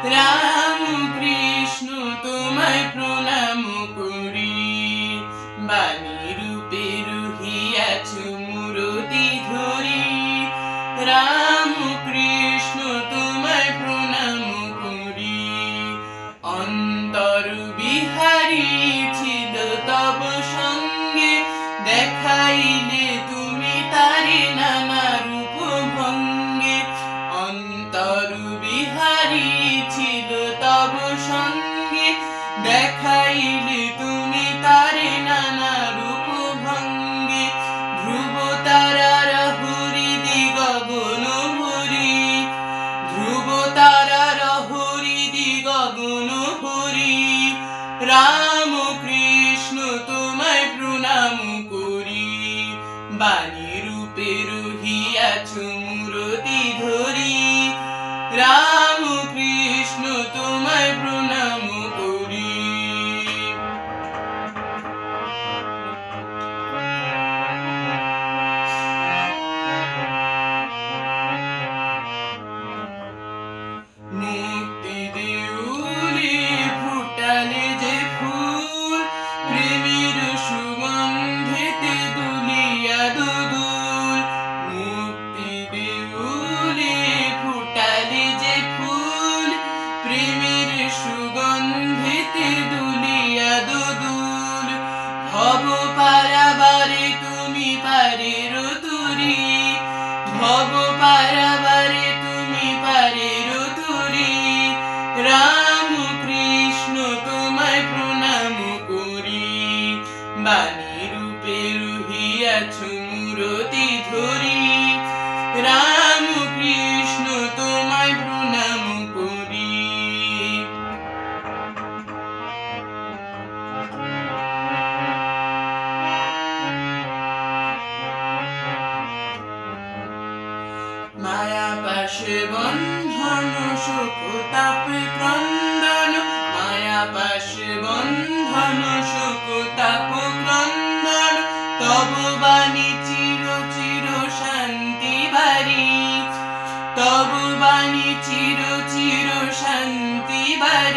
রাম কৃষ্ণ তোমায় প্রণাম করি, বাণী রূপে রহিয়াছ মূরতি ধরি। রাম কৃষ্ণ তোমায় প্রণাম করি, অন্তর বিহারী ছিল তব সঙ্গে, দেখাইলে তুমি তারে নানা রূপ ভঙ্গে। অন্তর বিহারী ছিল তব সঙ্গে, দেখাইলে তুমি তারে নানা রূপ ভঙ্গে। ধ্রুব তারার হরিদি গগন ভরি, ধ্রুব তারার হরিদি গগন ভরি। রাম কৃষ্ণ তোমায় প্রণাম করি, বাণী রূপে রহিয়াছ মূরতি ধরি। রাম কৃষ্ণ তোমায় প্রণাম করি। মুক্তি দেউলে ফুটালে যে ফুল, প্রেমের সুগন্ধেতে দুলিয়া দুদুল। মুক্তি দেউলে ফুটালে যে ফুল, প্রেমের সুগন্ধেতে দুলিয়া দুদুল। ভব পারাবারে তুমি পারের তরি, ভব পারাবারে তুমি পারের তরি। রাম কৃষ্ণ তোমায় প্রণাম করি, বাণী রূপে রহিয়াছ মূরতি ধরি। রাম কৃষ্ণ তোমায় প্রণাম করি। মায়া পাশে বন্ধন শোক তাপ ক্রন্দন, মায়া পাশে বন্ধন শোক তাপ ক্রন্দন। তব বাণী চির চির শান্তি বাড়ি, তব বাণী চির চির শান্তি বাড়ি।